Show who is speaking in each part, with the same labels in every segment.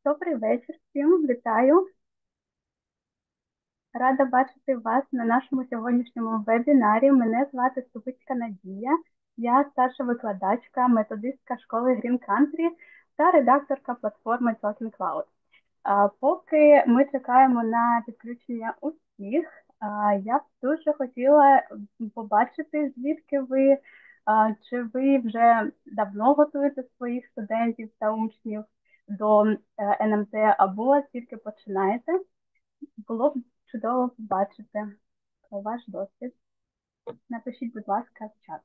Speaker 1: Добрий вечір всім, вітаю. Рада бачити вас на нашому сьогоднішньому вебінарі. Мене звати Ступицька Надія. Я старша викладачка, методистка школи Green Country та редакторка платформи TalkEn.Cloud. Поки ми чекаємо на підключення усіх, я б дуже хотіла побачити, звідки ви, чи ви вже давно готуєте своїх студентів та учнів до НМТ або тільки починаєте. Було б чудово побачити про ваш досвід. Напишіть, будь ласка, в чат.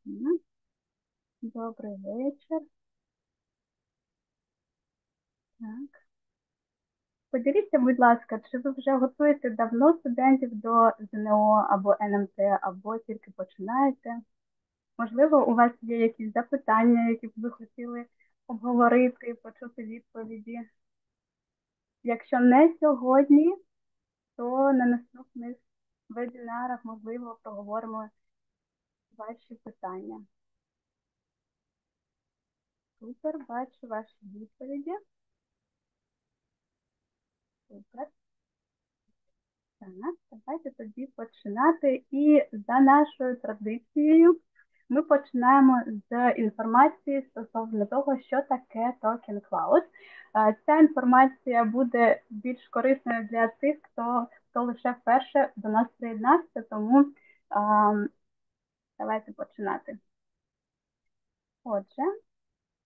Speaker 1: Угу. Добрий вечір. Так. Поділіться, будь ласка, чи ви вже готуєте давно студентів до ЗНО або НМТ, або тільки починаєте? Можливо, у вас є якісь запитання, які б ви хотіли обговорити, почути відповіді. Якщо не сьогодні, то на наступних вебінарах, можливо, проговоримо ваші питання. Супер, бачу ваші відповіді. Супер. Так, давайте тоді починати. І за нашою традицією ми починаємо з інформації стосовно того, що таке TalkEn.Cloud. Ця інформація буде більш корисною для тих, хто лише вперше до нас приєднався, тому давайте починати. Отже,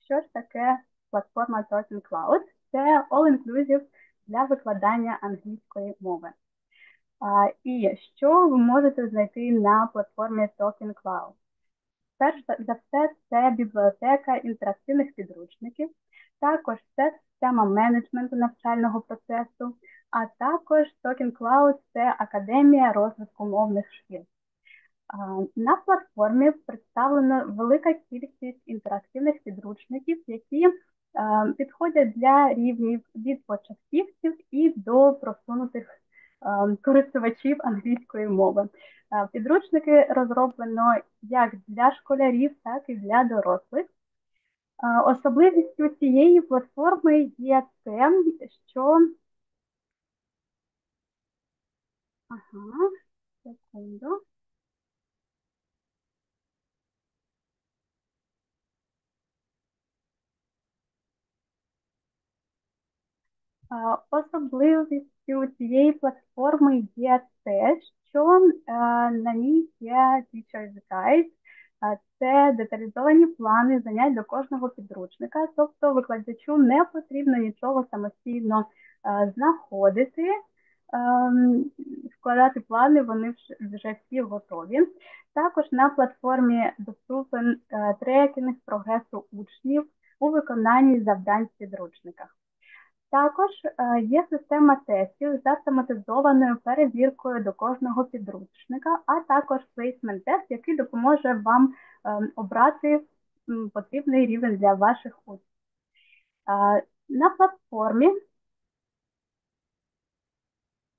Speaker 1: що ж таке платформа TalkEn.Cloud? Це all-inclusive для викладання англійської мови. І що ви можете знайти на платформі TalkEn.Cloud? Перш за все, це бібліотека інтерактивних підручників, також це система менеджменту навчального процесу, а також TalkEn.Cloud – це академія розвитку мовних шкіл. На платформі представлена велика кількість інтерактивних підручників, які підходять для рівнів від початківців і до просунутих користувачів англійської мови. Підручники розроблено як для школярів, так і для дорослих. Особливістю цієї платформи є те, що... Ага, секунду. Особливістю цієї платформи є те, що на ній є Teacher's Guide. Це деталізовані плани занять до кожного підручника, тобто викладачу не потрібно нічого самостійно знаходити, складати плани, вони вже всі готові. Також на платформі доступен трекінг прогресу учнів у виконанні завдань в підручниках. Також є система тестів з автоматизованою перевіркою до кожного підручника, а також плейсмент-тест, який допоможе вам обрати потрібний рівень для ваших учнів. На платформі,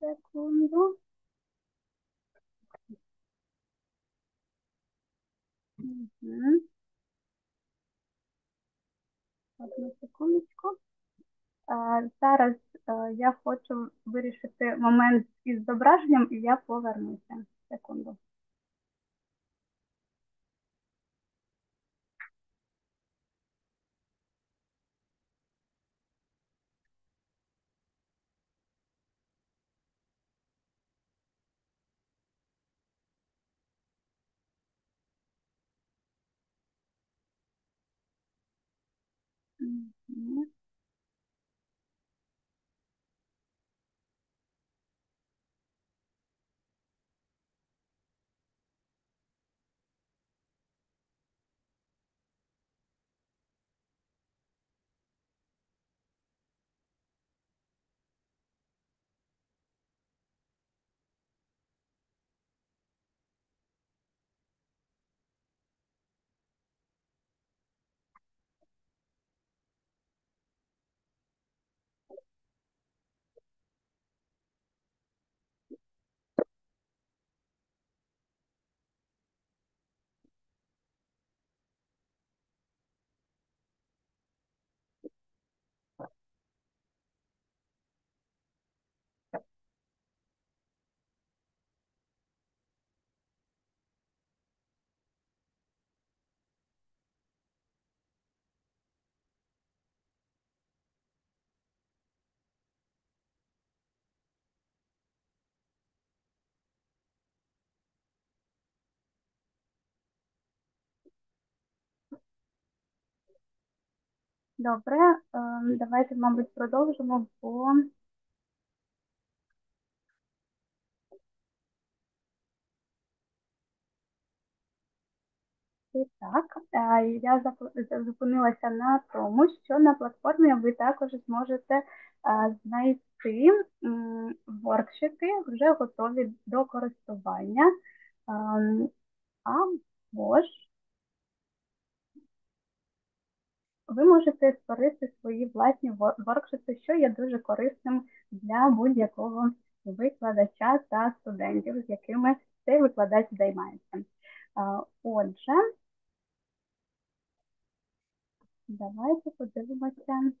Speaker 1: секунду, одну секундочку. Зараз я хочу вирішити момент із зображенням, і я повернуся. Секунду. Добре, давайте, мабуть, продовжимо, бо і так, я зупинилася на тому, що на платформі ви також зможете знайти воркшити, вже готові до користування, або ж ви можете створити свої власні воркшопи, що є дуже корисним для будь-якого викладача та студентів, з якими цей викладач займається. Отже, давайте подивимося,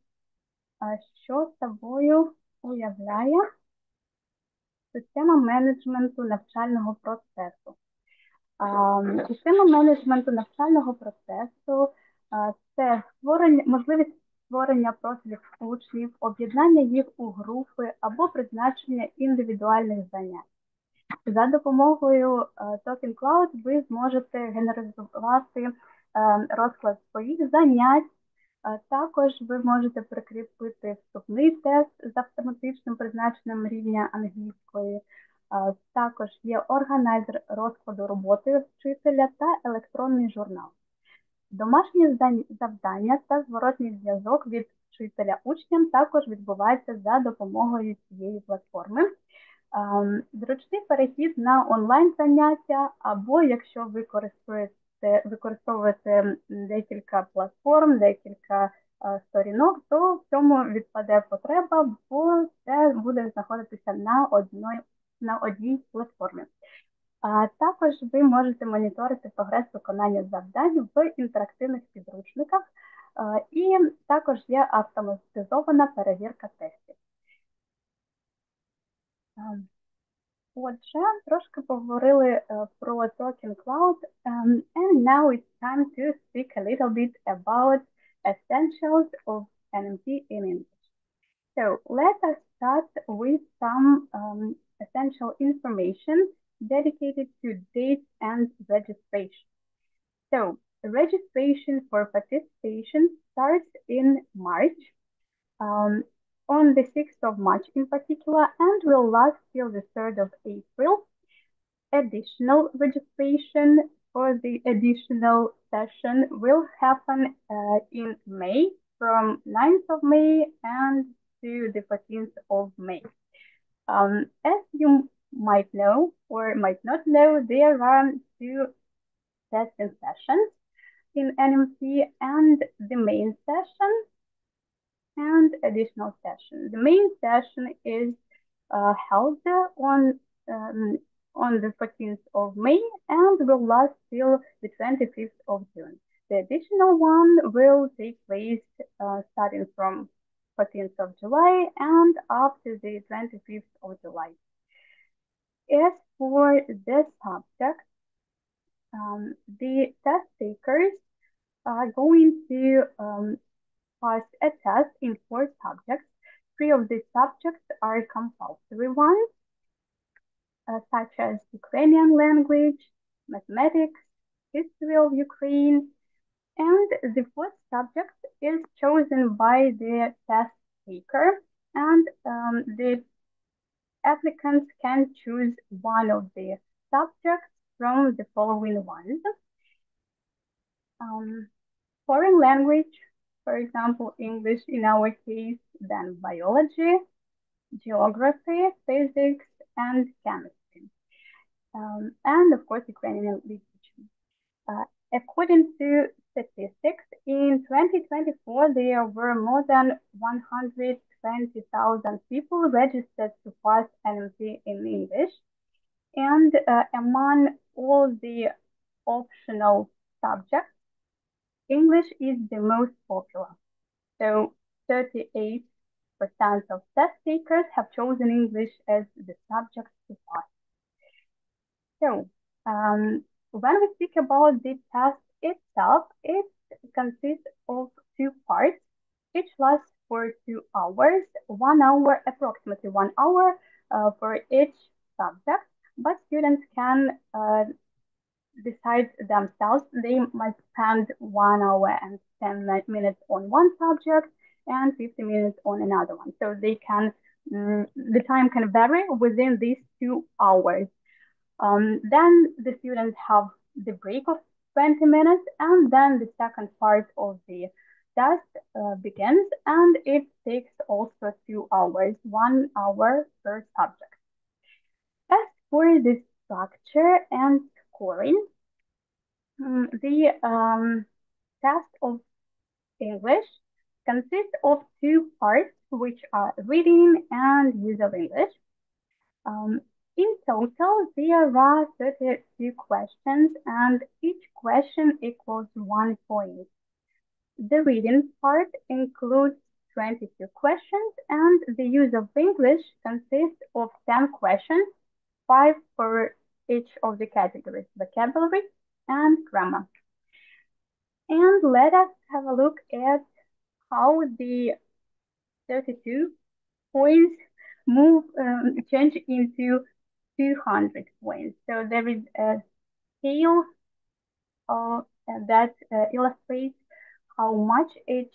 Speaker 1: що собою уявляє система менеджменту навчального процесу. Система менеджменту навчального процесу це можливість створення профілів учнів, об'єднання їх у групи або призначення індивідуальних занять. За допомогою TalkEn.Cloud ви зможете генерувати розклад своїх занять. Також ви можете прикріпити вступний тест з автоматичним призначенням рівня англійської. Також є органайзер розкладу роботи вчителя та електронний журнал. Домашні завдання та зворотний зв'язок від вчителя учням також відбувається за допомогою цієї платформи. Зручний перехід на онлайн-заняття, або якщо ви використовуєте декілька платформ, декілька сторінок, то в цьому відпаде потреба, бо це буде знаходитися на одній платформі. Також ви можете моніторити прогрес виконання завдань в інтерактивних підручниках, і також є автоматизована перевірка тестів. Отже, трошки поговорили про TalkEn.Cloud, and now it's time to speak a little bit about essentials of NMT in English. So let us start with some essential information dedicated to dates and registration. So registration for participation starts in March. On the 6th of March in particular, and will last till the 3rd of April. Additional registration for the additional session will happen in May, from 9th of May and to the 14th of May. As you might know or might not know, there are two testing sessions in NMT, and the main session and additional session. The main session is held on the 14th of May and will last till the 25th of June. The additional one will take place starting from 14th of July and up to the 25th of July. As for the subject, the test takers are going to pass a test in 4 subjects. 3 of these subjects are compulsory ones, such as Ukrainian language, mathematics, history of Ukraine, and the 4th subject is chosen by the test taker, and the applicants can choose one of the subjects from the following ones. Foreign language, for example, English in our case, then biology, geography, physics, and chemistry. And of course, Ukrainian literature. According to statistics, in 2024, there were more than 120,000 people registered to pass NMT in English. And among all the optional subjects, English is the most popular. So 38% of test takers have chosen English as the subject to pass. So when we speak about the test itself, it consists of 2 parts. Each lasts for 2 hours, 1 hour, approximately 1 hour for each subject, but students can decide themselves. They must spend 1 hour and 10 minutes on one subject and 50 minutes on another one. So they can, the time can vary within these 2 hours. Then the students have the break of 20 minutes, and then the second part of the test begins, and it takes also 2 hours, 1 hour per subject. As for the structure and scoring, the test of English consists of 2 parts, which are reading and use of English. In total, there are 32 questions, and each question equals 1 point. The reading part includes 22 questions, and the use of English consists of 10 questions, 5 for each of the categories, vocabulary and grammar. And let us have a look at how the 32 points change into 200 points. So there is a scale that illustrates how much each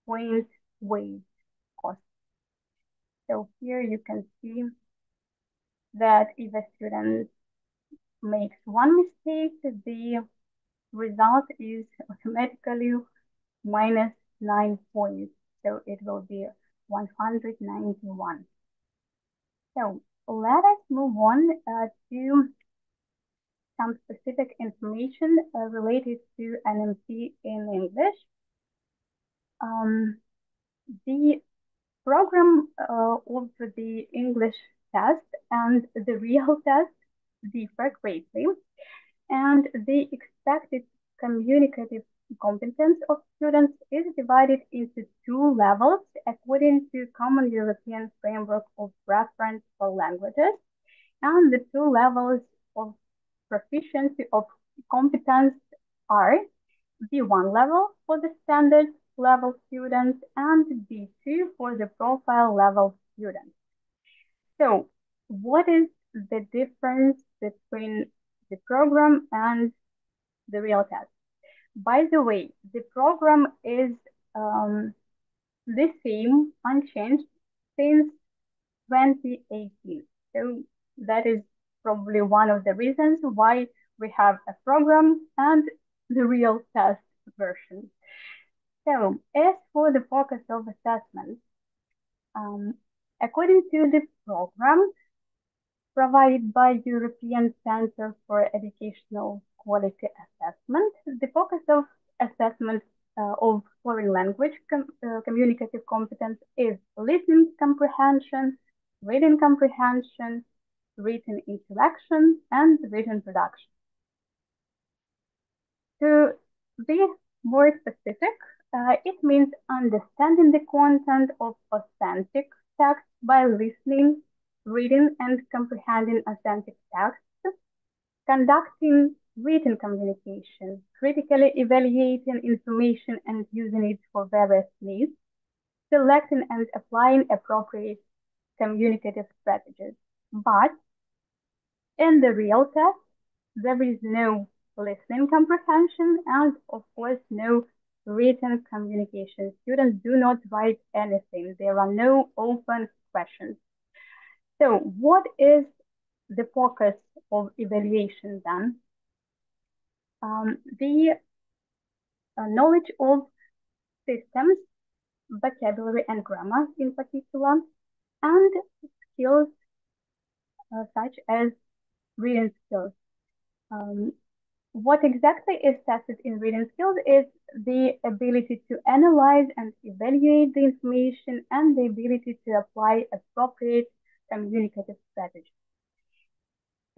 Speaker 1: point weighs cost. So here you can see that if a student makes one mistake, the result is automatically minus 9 points. So it will be 191. So let us move on to some specific information related to NMT in English. The program of the English test and the real test differ greatly, and the expected communicative competence of students is divided into 2 levels according to Common European Framework of Reference for Languages, and the 2 levels of proficiency of competence are B1 level for the standard level students and B2 for the profile level students. So what is the difference between the program and the real test? By the way, the program is the same, unchanged since 2018. So that is probably one of the reasons why we have a program and the real test version. So as for the focus of assessment, according to the program provided by European Center for Educational Quality Assessment, the focus of assessment of foreign language communicative competence is listening comprehension, reading comprehension, written intellection, and written production. To be more specific, it means understanding the content of authentic text by listening, reading, and comprehending authentic text, conducting written communication, critically evaluating information and using it for various needs, selecting and applying appropriate communicative strategies. But in the real test, there is no listening comprehension and, of course, no written communication. Students do not write anything. There are no open questions. So what is the focus of evaluation then? The knowledge of systems, vocabulary and grammar in particular, and skills such as reading skills. What exactly is tested in reading skills is the ability to analyze and evaluate the information and the ability to apply appropriate communicative strategies.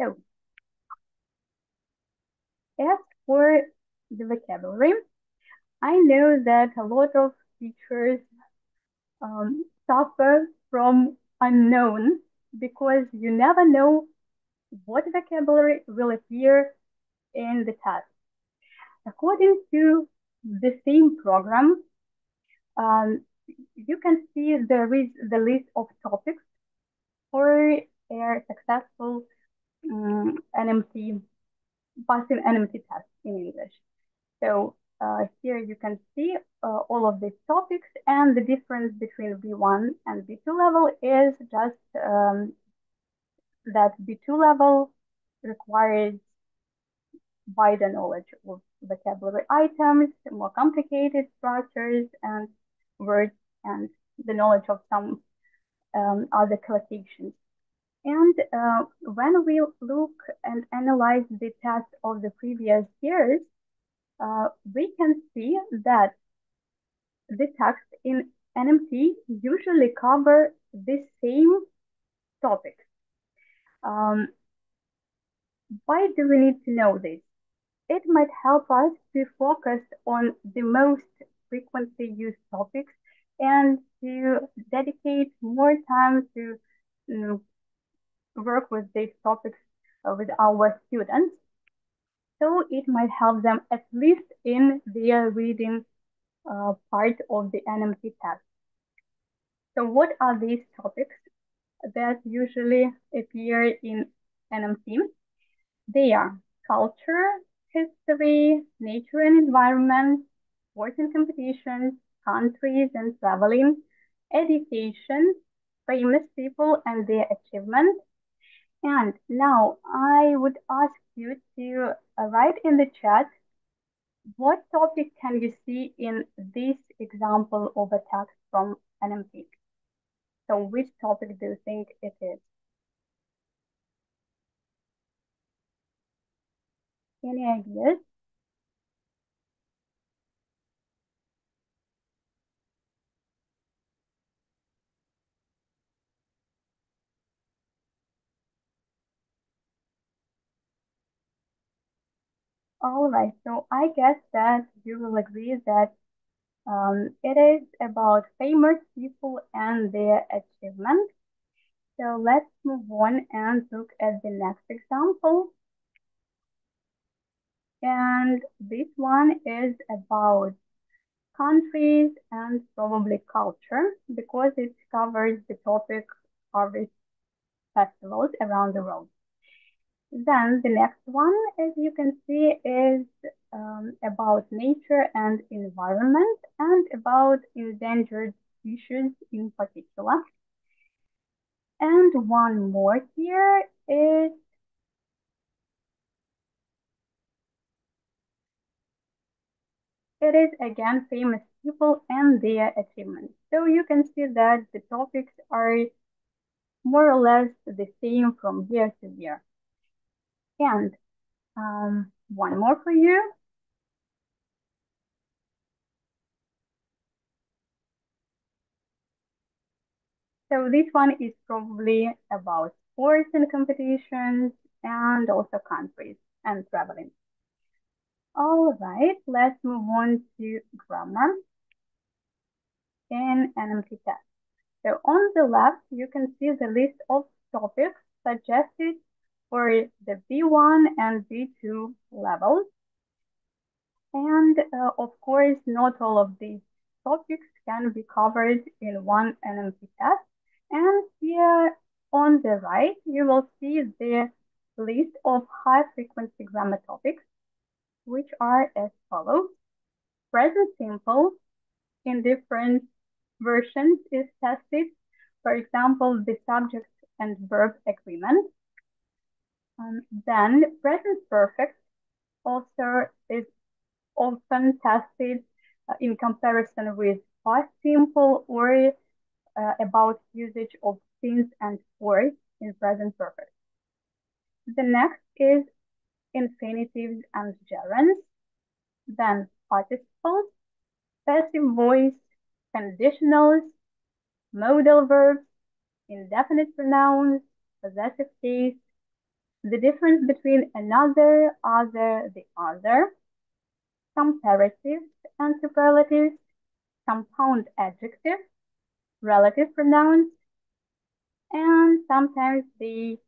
Speaker 1: So, as for the vocabulary, I know that a lot of teachers suffer from unknown because you never know what vocabulary will appear in the test. According to the same program, you can see there is the list of topics for a successful NMT passing NMT test in English. So here you can see all of these topics, and the difference between B1 and B2 level is just that B2 level requires wider knowledge of vocabulary items, more complicated structures and words, and the knowledge of some other collocations. And when we look and analyze the tests of the previous years, we can see that the text in NMT usually cover the same topics. Why do we need to know this? It might help us to focus on the most frequently used topics and to dedicate more time to work with these topics with our students. So it might help them at least in their reading part of the NMT test. So what are these topics that usually appear in NMT? They are culture, history, nature and environment, sports and competitions, countries and traveling, education, famous people and their achievements. And now I would ask you to write in the chat what topic can you see in this example of a text from NMT. So which topic do you think it is? Any ideas? All right, so I guess that you will agree that it is about famous people and their achievements. So let's move on and look at the next example. And this one is about countries and probably culture because it covers the topic harvest festivals around the world. Then the next one, as you can see, is about nature and environment and about endangered species in particular. And one more here is it is again famous people and their achievements. So you can see that the topics are more or less the same from year to year. And one more for you. So this one is probably about sports and competitions and also countries and traveling. All right, let's move on to grammar in NMT test. So on the left, you can see the list of topics suggested for the B1 and B2 levels. And of course, not all of these topics can be covered in one NMT test. And here on the right, you will see the list of high-frequency grammar topics, which are as follows. Present simple in different versions is tested. For example, the subject and verb agreement. Then present perfect also is often tested in comparison with past simple or about usage of since and for in present perfect. The next is infinitives and gerunds, then participles, passive voice, conditionals, modal verbs, indefinite pronouns, possessive case, the difference between another, other, the other, comparatives and superlatives, compound adjectives, relative pronouns, and sometimes they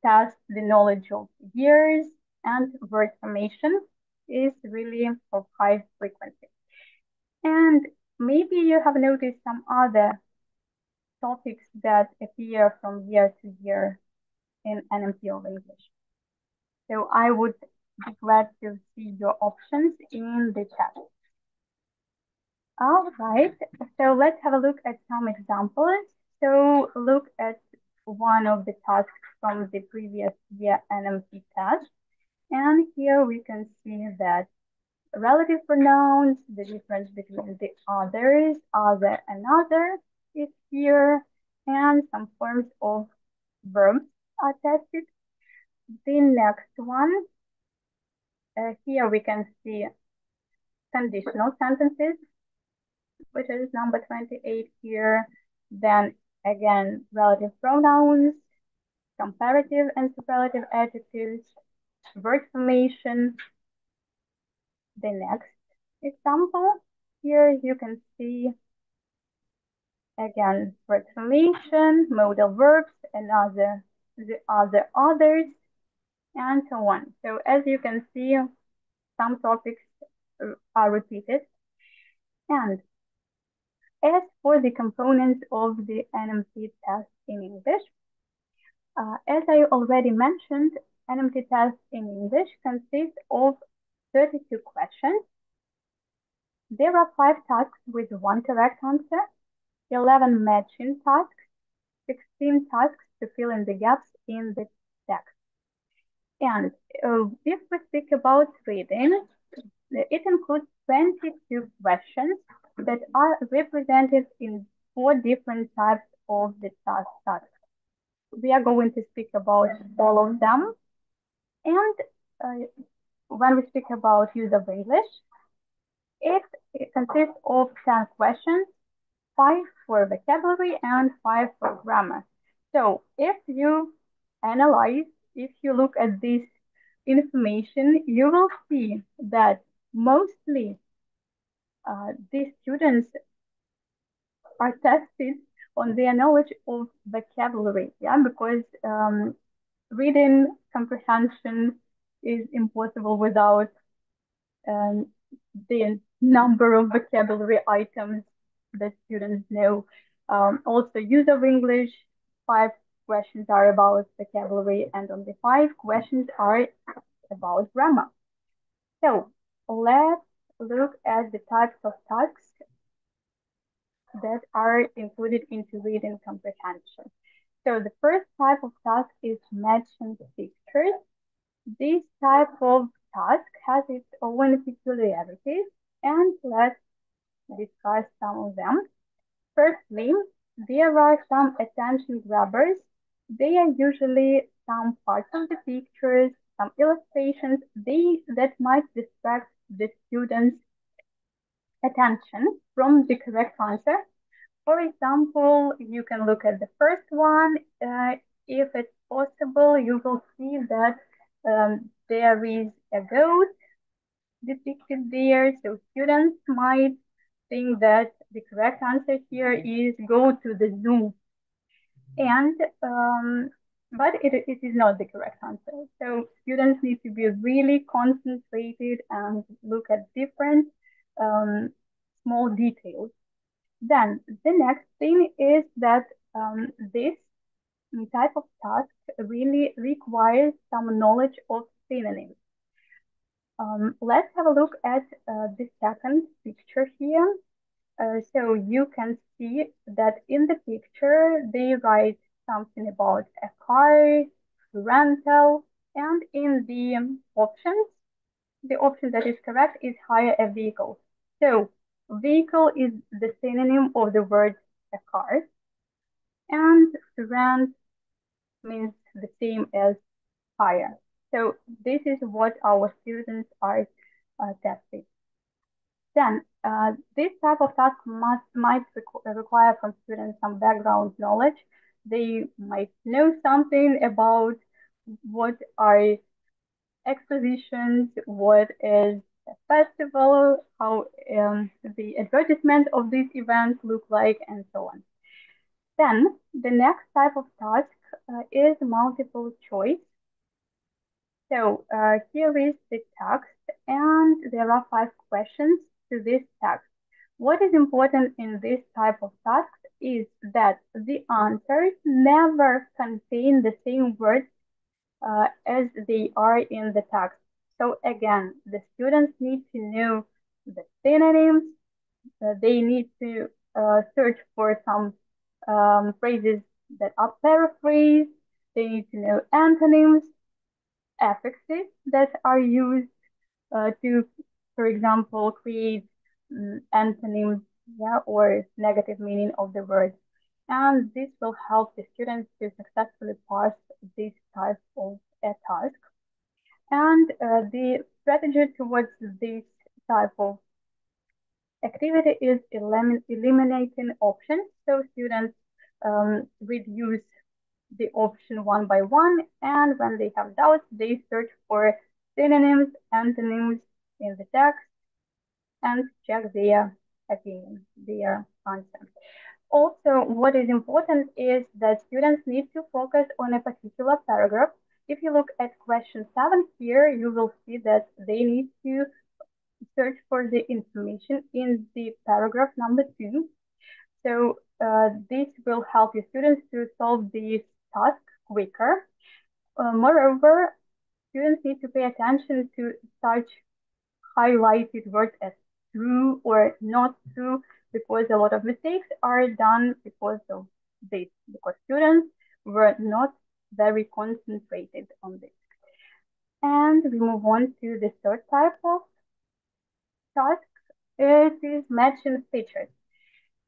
Speaker 1: test the knowledge of years and word formation is really of high frequency. And maybe you have noticed some other topics that appear from year to year in NMT of English. So I would be glad to see your options in the chat. All right, so let's have a look at some examples. So look at one of the tasks from the previous year NMT test. And here we can see that relative pronouns, the difference between the others, other, another is here, and some forms of verbs are tested. The next one, here we can see conditional sentences, which is number 28 here. Then again, relative pronouns, comparative and superlative adjectives, word formation. The next example, here you can see again word formation, modal verbs, and the others, and so on. So as you can see, some topics are repeated. And as for the components of the NMT test in English, as I already mentioned, NMT test in English consists of 32 questions. There are 5 tasks with 1 correct answer, 11 matching tasks, 16 tasks to fill in the gaps in the text. And if we speak about reading, it includes 22 questions that are represented in 4 different types of the tasks. We are going to speak about all of them. And when we speak about use of English, it consists of 10 questions, 5 for vocabulary and 5 for grammar. So if you analyze, if you look at this information, you will see that mostly these students are tested on their knowledge of vocabulary, because reading comprehension is impossible without the number of vocabulary items that students know. Also, use of English, 5 questions are about vocabulary, and only 5 questions are about grammar. So let's look at the types of tasks that are included into reading comprehension. So the first type of task is matching pictures. This type of task has its own peculiarities, and let's discuss some of them. Firstly, there are some attention grabbers. They are usually some parts of the pictures, some illustrations that might distract the students' attention from the correct answer. For example, you can look at the first one. If it's possible, you will see that there is a goat depicted there. So students might think that the correct answer here is go to the zoo. And but it is not the correct answer. So students need to be really concentrated and look at different small details. Then the next thing is that this type of task really requires some knowledge of synonyms. Let's have a look at the second picture here. So you can see that in the picture, they write something about a car, rental, and in the options, the option that is correct is hire a vehicle. So vehicle is the synonym of the word a car, and to rent means the same as hire. So this is what our students are testing. Then this type of task might require from students some background knowledge. They might know something about what are expositions, what is a festival, how the advertisement of these events look like, and so on. Then the next type of task is multiple choice. So here is the text, and there are 5 questions to this text. What is important in this type of task is that the answers never contain the same words as they are in the text. So again, the students need to know the synonyms. They need to search for some phrases that are paraphrased. They need to know antonyms, affixes that are used to, for example, create antonyms, yeah, or negative meaning of the word. And this will help the students to successfully pass this type of a task. And the strategy towards this type of activity is eliminating options. So students reduce the option one by one, and when they have doubts, they search for synonyms, antonyms in the text, and check their opinion, their answer. Also, what is important is that students need to focus on a particular paragraph. If you look at question 7 here, you will see that they need to search for the information in the paragraph number 2. So this will help your students to solve this task quicker. Moreover, students need to pay attention to such highlighted words as true or not true, because a lot of mistakes are done because of this, because students were not very concentrated on this. And we move on to the third type of task. It is matching features.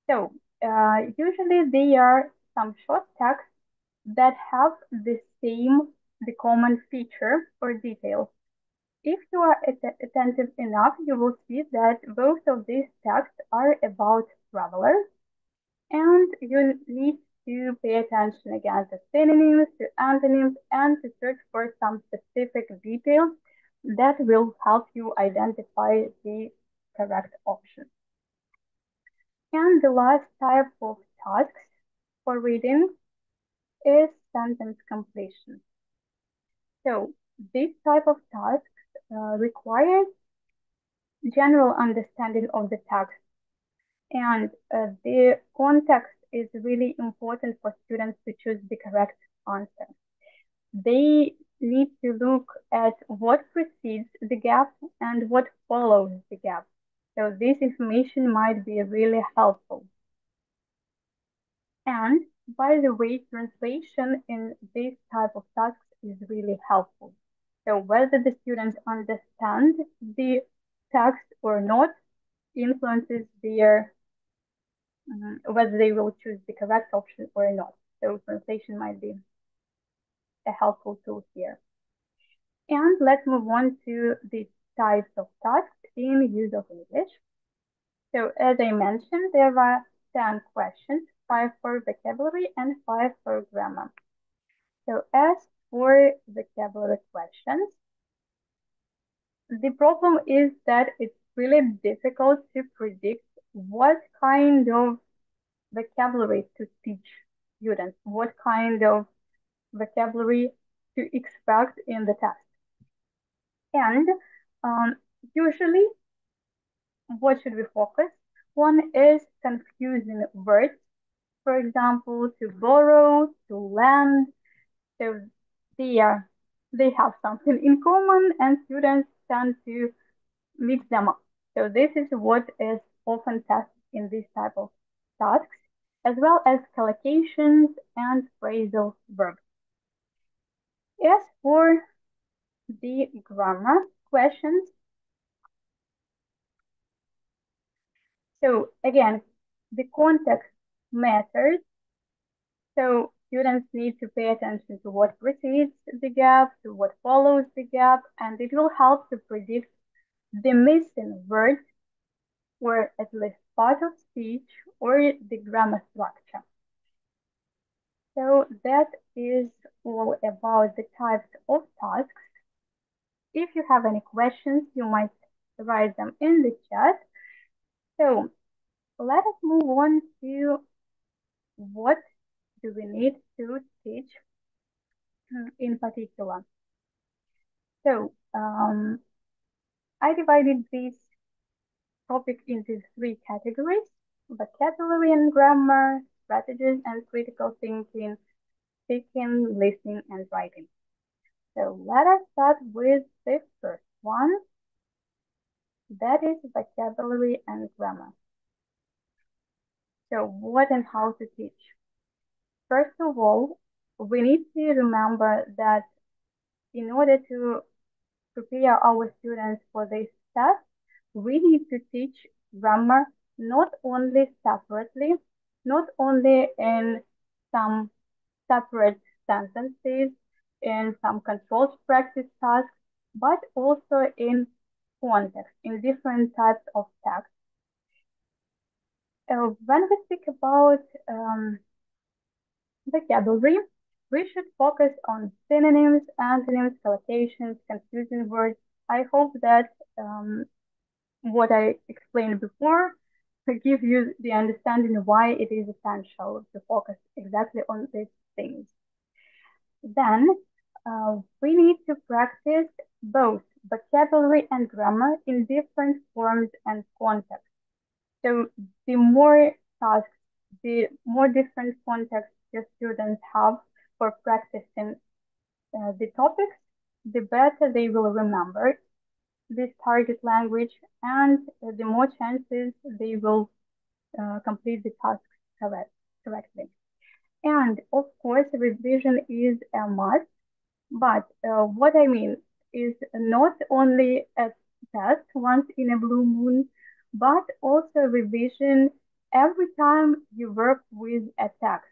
Speaker 1: So usually there are some short texts that have the common feature or detail. If you are attentive enough, you will see that both of these texts are about travelers, and you need to pay attention again to synonyms, to antonyms, and to search for some specific details that will help you identify the correct option. And the last type of tasks for reading is sentence completion. So this type of task requires general understanding of the text, and the context is really important for students to choose the correct answer. They need to look at what precedes the gap and what follows the gap. So this information might be really helpful. And by the way, translation in this type of tasks is really helpful. So whether the students understand the text or not influences their whether they will choose the correct option or not. So translation might be a helpful tool here. And let's move on to the types of tasks in use of English. So as I mentioned, there are 10 questions, 5 for vocabulary and 5 for grammar. So as for vocabulary questions, the problem is that it's really difficult to predict what kind of vocabulary to teach students, what kind of vocabulary to expect in the test. And usually, what should we focus? One is confusing words. For example, to borrow, to lend. So they have something in common, and students tend to mix them up. So this is what is often tested in this type of tasks, as well as collocations and phrasal verbs. As for the grammar questions, so again, the context matters. So students need to pay attention to what precedes the gap, to what follows the gap, and it will help to predict the missing words or at least part of speech or the grammar structure. So that is all about the types of tasks. If you have any questions, you might write them in the chat. So let us move on to what do we need to teach in particular. So I divided this topic into 3 categories: vocabulary and grammar, strategies and critical thinking, speaking, listening, and writing. So let us start with the first one, that is vocabulary and grammar. So what and how to teach? First of all, we need to remember that in order to prepare our students for this test, we need to teach grammar not only separately, not only in some separate sentences, in some controlled practice tasks, but also in context, in different types of text. When we speak about vocabulary, we should focus on synonyms, antonyms, collocations, confusing words. I hope that what I explained before to give you the understanding why it is essential to focus exactly on these things. Then we need to practice both vocabulary and grammar in different forms and contexts. So the more tasks, the more different contexts your students have for practicing the topics, the better they will remember this target language, and the more chances they will complete the tasks correctly. And of course, revision is a must, but what I mean is not only a test once in a blue moon, but also revision every time you work with a text.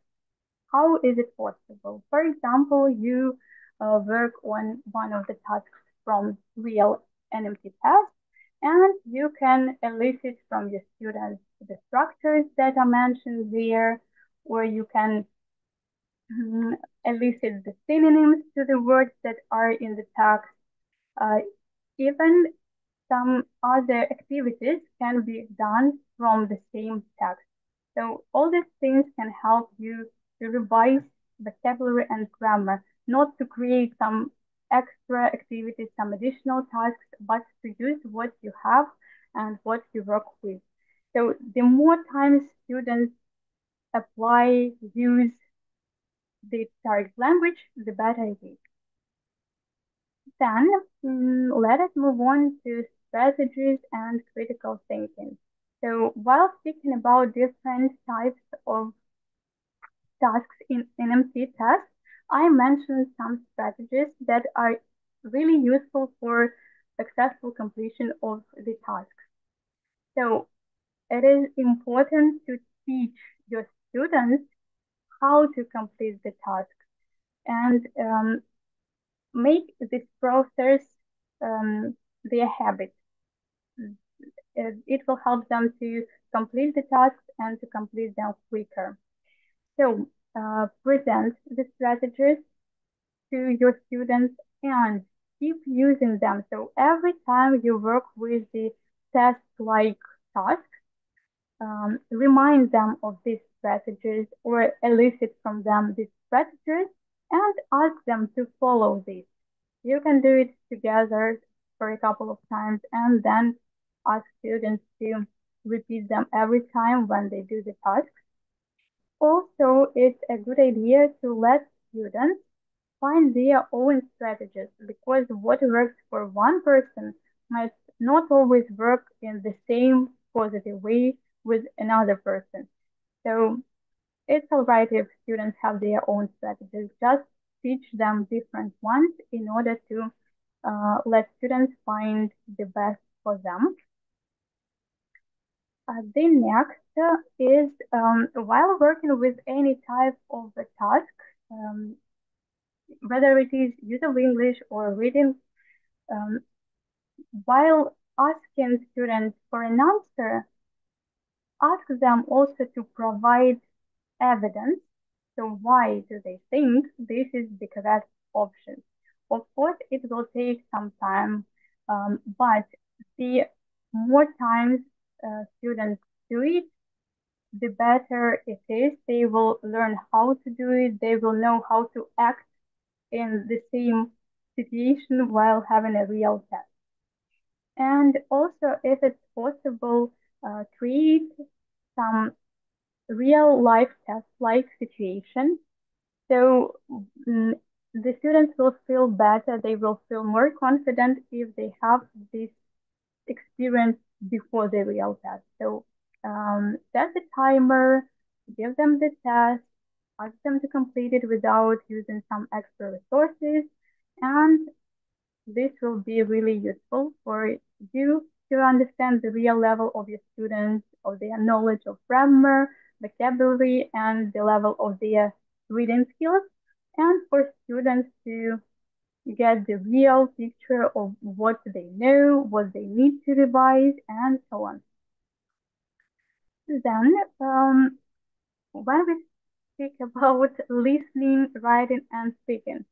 Speaker 1: How is it possible? For example, you work on one of the tasks from real NMT test, and you can elicit from your students the structures that are mentioned there, or you can elicit the synonyms to the words that are in the text. Even some other activities can be done from the same text. So all these things can help you to revise vocabulary and grammar, not to create some extra activities, some additional tasks, but to use what you have and what you work with. So the more times students apply, use the target language, the better it is. Then let us move on to strategies and critical thinking. So while speaking about different types of tasks in NMT tests, I mentioned some strategies that are really useful for successful completion of the tasks. So it is important to teach your students how to complete the task and make this process their habit. It will help them to complete the tasks and to complete them quicker. So present the strategies to your students and keep using them. So every time you work with the test-like task, remind them of these strategies or elicit from them these strategies and ask them to follow these. You can do it together for a couple of times and then ask students to repeat them every time when they do the tasks. Also, it's a good idea to let students find their own strategies because what works for one person might not always work in the same positive way with another person. So it's all right if students have their own strategies. Just teach them different ones in order to let students find the best for them. The next is while working with any type of a task, whether it is use of English or reading, while asking students for an answer, ask them also to provide evidence. So why do they think this is the correct option? Of course, it will take some time, but the more times students do it, the better it is. They will learn how to do it. They will know how to act in the same situation while having a real test. And also, if it's possible, create some real life test-like situation. So the students will feel better, they will feel more confident if they have this experience before the real test. So set the timer, give them the test, ask them to complete it without using some extra resources, and this will be really useful for you to understand the real level of your students, of their knowledge of grammar, vocabulary, and the level of their reading skills, and for students to get the real picture of what they know, what they need to revise, and so on. Then, when we speak about listening, writing, and speaking,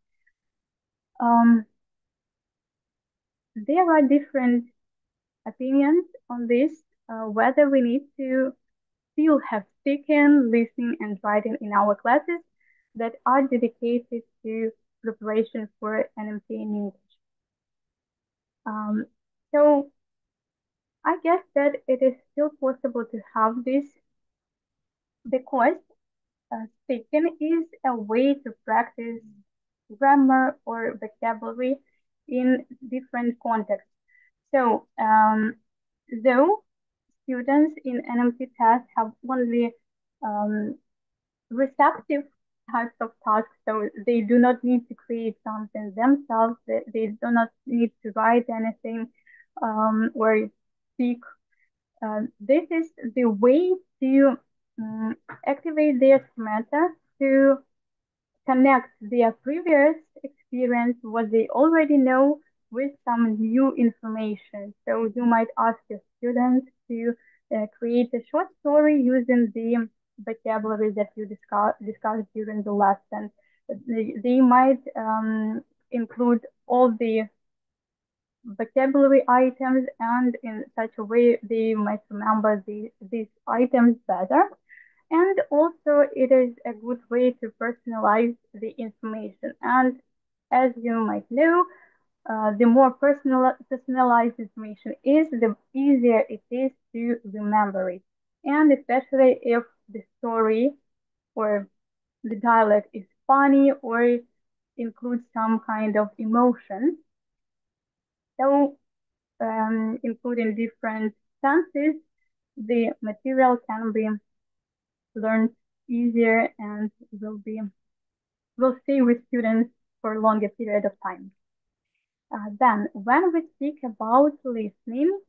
Speaker 1: there are different opinions on this, whether we need to still have speaking, listening, and writing in our classes that are dedicated to preparation for NMT in English. So I guess that it is still possible to have this because speaking is a way to practice grammar or vocabulary in different contexts. So, though students in NMT tests have only receptive types of tasks, so they do not need to create something themselves, they do not need to write anything or speak. This is the way to activate their schemata to connect their previous experience, what they already know, with some new information. So you might ask your students to create a short story using the vocabulary that you discussed during the lesson. They might include all the vocabulary items, and in such a way they might remember these items better. And also it is a good way to personalize the information. And as you might know, the more personalized information is, the easier it is to remember it. And especially if the story or the dialogue is funny or includes some kind of emotion. So including different senses, the material can be learned easier and will stay with students for a longer period of time. Then, when we speak about listening,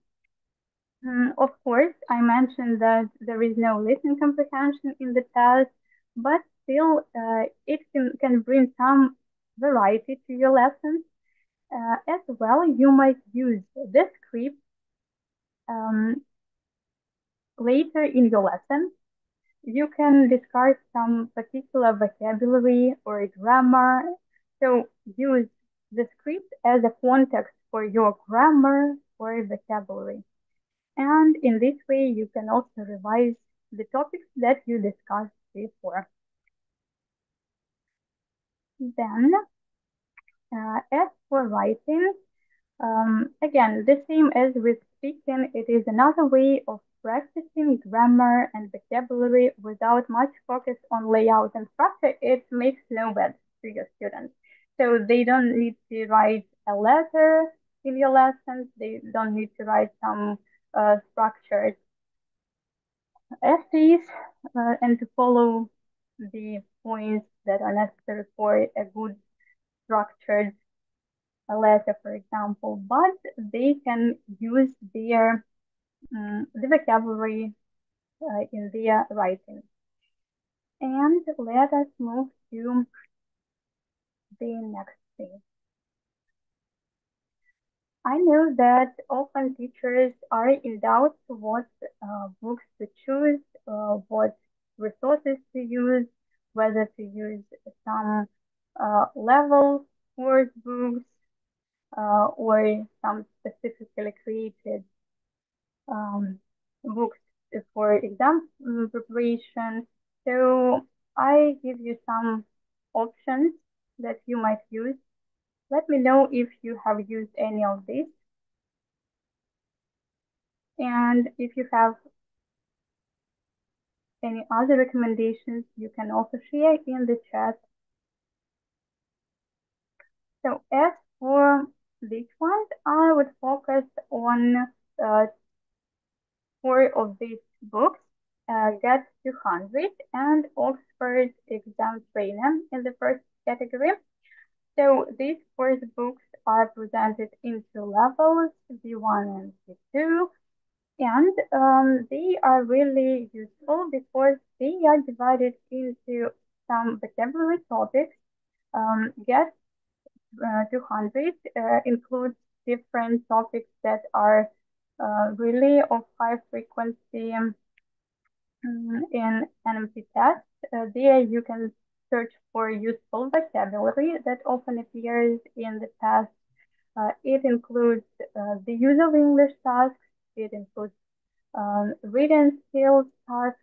Speaker 1: of course, I mentioned that there is no listening comprehension in the test, but still it can bring some variety to your lessons. As well, you might use the script later in your lesson. You can discard some particular vocabulary or grammar. So use the script as a context for your grammar or vocabulary. And in this way, you can also revise the topics that you discussed before. Then, as for writing, again, the same as with speaking, it is another way of practicing grammar and vocabulary without much focus on layout and structure. It makes no sense to your students. So they don't need to write a letter in your lessons. They don't need to write some structured essays and to follow the points that are necessary for a good structured letter, for example, but they can use their the vocabulary in their writing. And let us move to the next thing. I know that often teachers are in doubt what books to choose, what resources to use, whether to use some level course books or some specifically created books for exam preparation. So I give you some options that you might use. Let me know if you have used any of these. And if you have any other recommendations, you can also share in the chat. So as for this one, I would focus on 4 of these books, Get 200 and Oxford Exam Trainer in the first category. So these 4 books are presented in 2 levels, V1 and V2, and they are really useful because they are divided into some vocabulary topics. Get 200 includes different topics that are really of high frequency in NMT tests. There you can search for useful vocabulary that often appears in the test. It includes the use of English tasks. It includes reading skills tasks.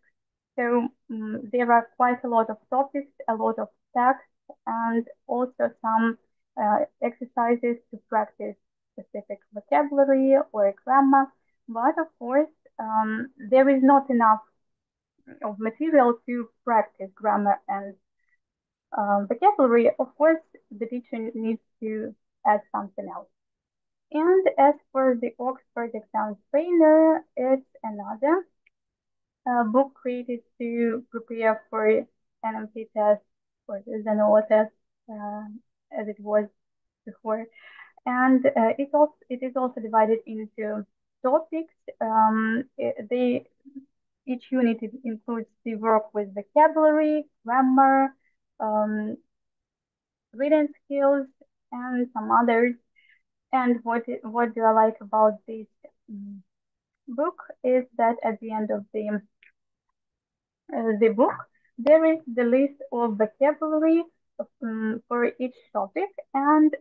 Speaker 1: So there are quite a lot of topics, a lot of text, and also some exercises to practice specific vocabulary or grammar. But of course, there is not enough of material to practice grammar and vocabulary. Of course, the teacher needs to add something else. And as for the Oxford Exam Trainer, it's another book created to prepare for NMT tests or the NO test, as it was before. And it is also divided into topics. Each unit includes the work with vocabulary, grammar, reading skills, and some others. And what do I like about this book is that at the end of the book, there is the list of vocabulary for each topic. And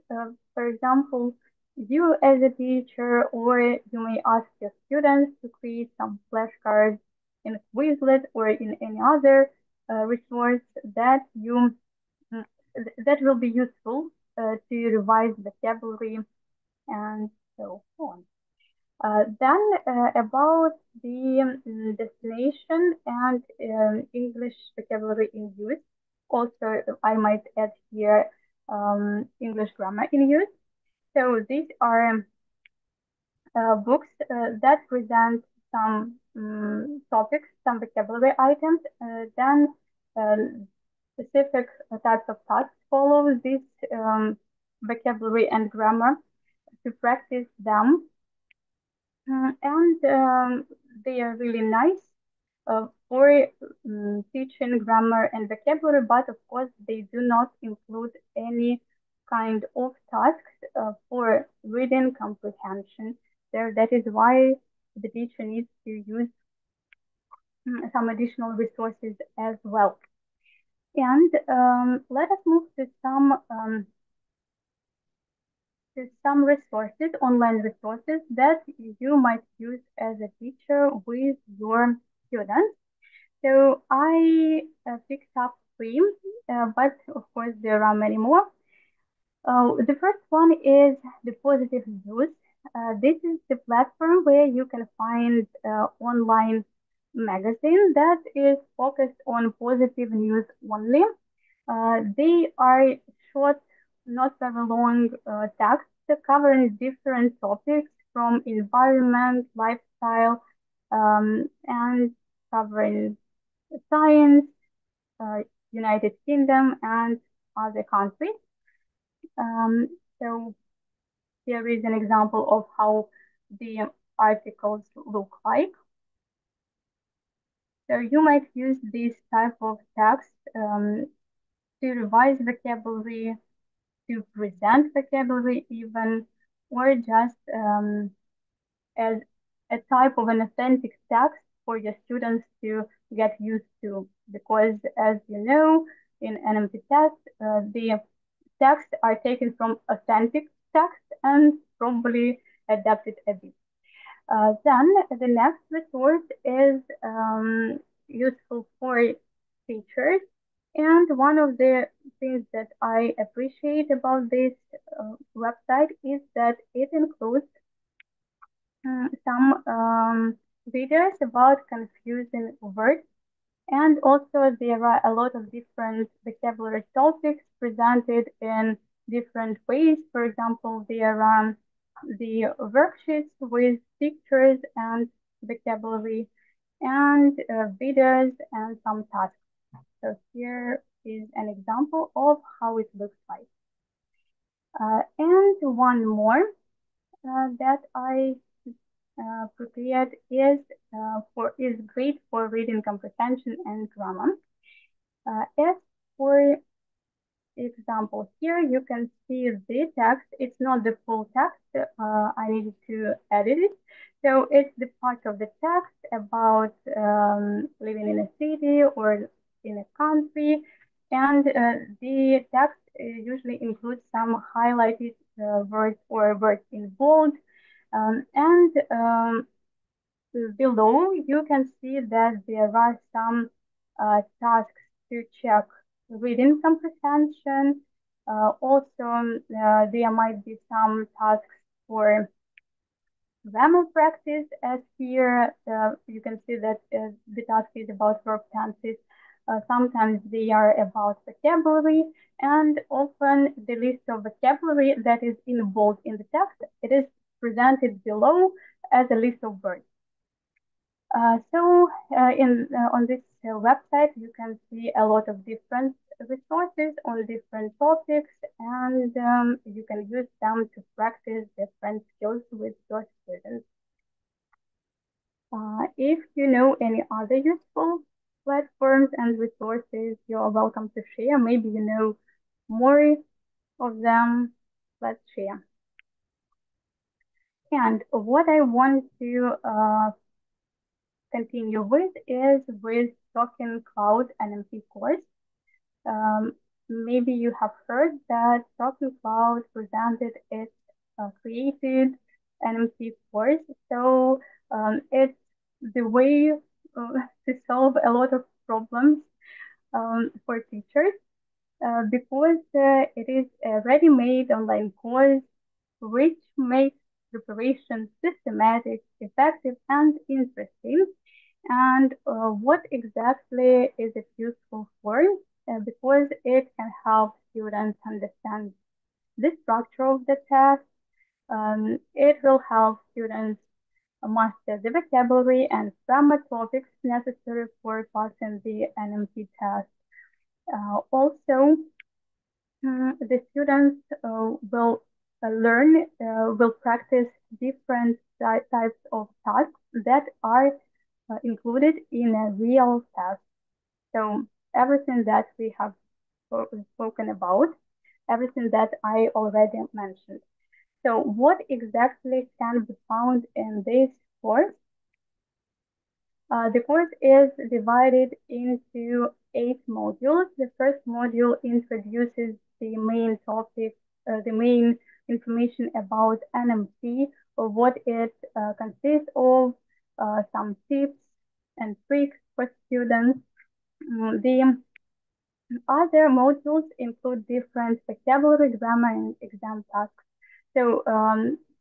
Speaker 1: for example, you as a teacher, or you may ask your students to create some flashcards in Quizlet or in any other resource that that will be useful to revise vocabulary and so on. Then about the destination and English vocabulary in use. Also, I might add here English grammar in use. So these are books that present some topics, some vocabulary items. Then specific types of tasks follow this vocabulary and grammar to practice them. And they are really nice for teaching grammar and vocabulary, but of course they do not include any kind of tasks for reading comprehension. So that is why the teacher needs to use some additional resources as well. And let us move to some resources, online resources that you might use as a teacher with your students. So I picked up 3, but of course there are many more. The first one is the Positive News. This is the platform where you can find online magazine that is focused on positive news only. They are short, not very long texts covering different topics from environment, lifestyle, and covering science, United Kingdom, and other countries. So here is an example of how the articles look like. So you might use this type of text to revise vocabulary, to present vocabulary even, or just as a type of an authentic text for your students to get used to. Because as you know, in NMT tests, the texts are taken from authentic text and probably adapted a bit. Then the next resource is useful for teachers. And one of the things that I appreciate about this website is that it includes some videos about confusing words. And also there are a lot of different vocabulary topics presented in different ways. For example, there are the worksheets with pictures and vocabulary, and videos and some tasks. So here is an example of how it looks like. And one more that I prepared is great for reading comprehension and grammar. As for example, here you can see the text. It's not the full text. I needed to edit it. So it's the part of the text about living in a city or in a country. And the text usually includes some highlighted words or words in bold. Below, you can see that there are some tasks to check reading comprehension. Also, there might be some tasks for grammar practice, as here you can see that the task is about verb tenses. Sometimes they are about vocabulary, and often the list of vocabulary that is in bold in the text, it is presented below as a list of words. On this website, you can see a lot of different resources on different topics, and you can use them to practice different skills with your students. If you know any other useful platforms and resources, you're welcome to share. Maybe you know more of them. Let's share. And what I want to continue with is with TalkEn.Cloud NMT course. Maybe you have heard that TalkEn.Cloud presented its created NMT course. So it's the way to solve a lot of problems for teachers because it is a ready-made online course which makes preparation systematic, effective, and interesting. And what exactly is it useful for? Because it can help students understand the structure of the test. It will help students master the vocabulary and grammar topics necessary for passing the NMT test. Also, the students will will practice different types of tasks that are included in a real test. So everything that we have spoken about, everything that I already mentioned. So what exactly can be found in this course? The course is divided into 8 modules. The first module introduces the main topic, the main information about NMT, or what it consists of, some tips and tricks for students. The other modules include different vocabulary, grammar, and exam tasks. So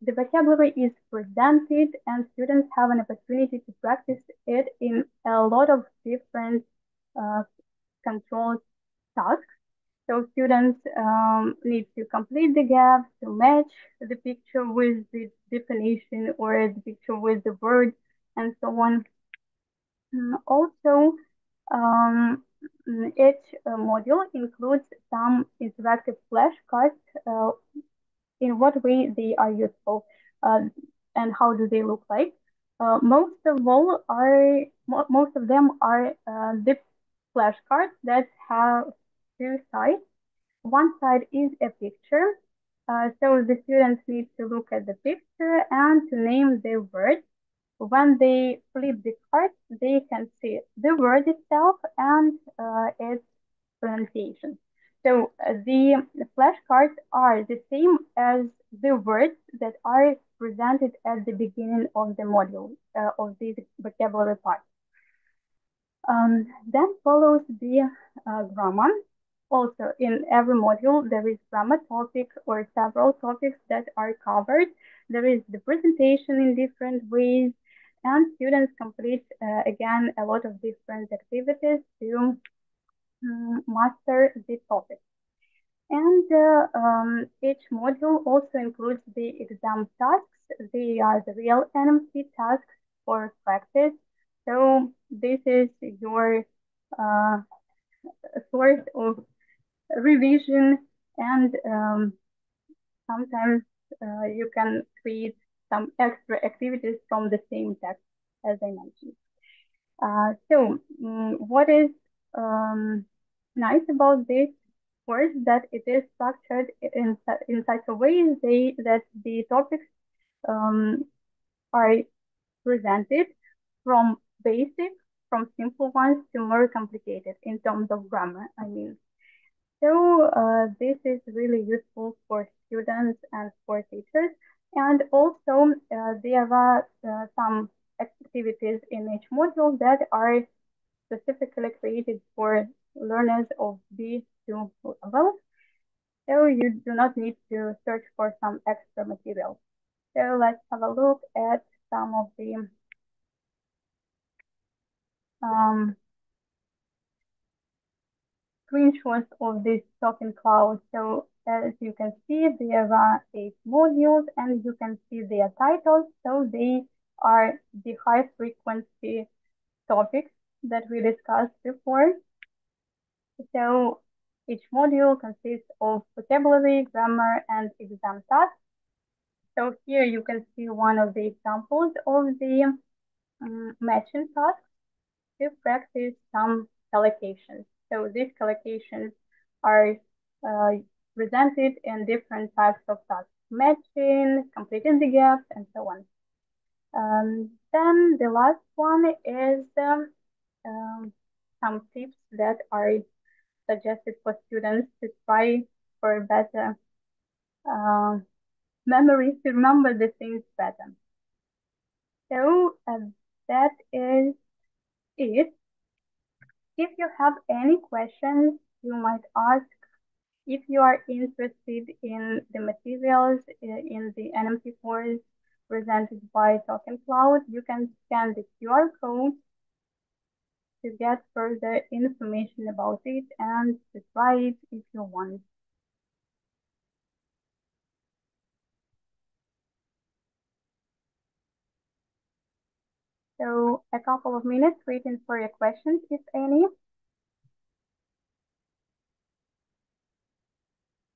Speaker 1: the vocabulary is presented and students have an opportunity to practice it in a lot of different controlled tasks. So students need to complete the gaps, to match the picture with the definition or the picture with the word, and so on. Also, each module includes some interactive flashcards. In what way they are useful and how do they look like? Most of them are the flashcards that have 2 sides. One side is a picture, so the students need to look at the picture and to name the word. When they flip the card, they can see the word itself and its pronunciation. So the flashcards are the same as the words that are presented at the beginning of the module of the vocabulary part. Then follows the grammar. Also, in every module, there is grammar topic or several topics that are covered. There is the presentation in different ways, and students complete, again, a lot of different activities to master the topic. And each module also includes the exam tasks. They are the real NMT tasks for practice. So this is your source of revision, and sometimes you can create some extra activities from the same text, as I mentioned. What is nice about this course that it is structured in such a way that the topics are presented from basic, from simple ones to more complicated in terms of grammar, I mean. So this is really useful for students and for teachers. And also there are some activities in each module that are specifically created for learners of B2 level. So you do not need to search for some extra material. So let's have a look at some of the screenshots of this TalkEn.Cloud. So as you can see, there are 8 modules and you can see their titles. So they are the high frequency topics that we discussed before. So each module consists of vocabulary, grammar, and exam tasks. So here you can see one of the examples of the matching tasks to practice some collocations. So these collocations are presented in different types of tasks: matching, completing the gaps, and so on. Then the last one is some tips that are suggested for students to try for better memory, to remember the things better. So that is it. If you have any questions you might ask, if you are interested in the materials in the NMT course presented by TalkEn.Cloud, you can scan the QR code to get further information about it and to try it if you want. So a couple of minutes waiting for your questions, if any.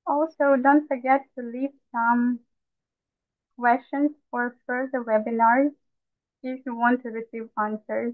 Speaker 1: Also, don't forget to leave some questions for further webinars if you want to receive answers.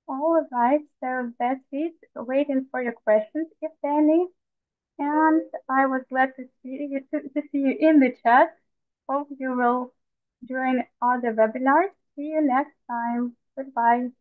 Speaker 1: All right, so that's it. Waiting for your questions, if any. And I was glad to see you in the chat. Hope you will join other webinars. See you next time. Goodbye.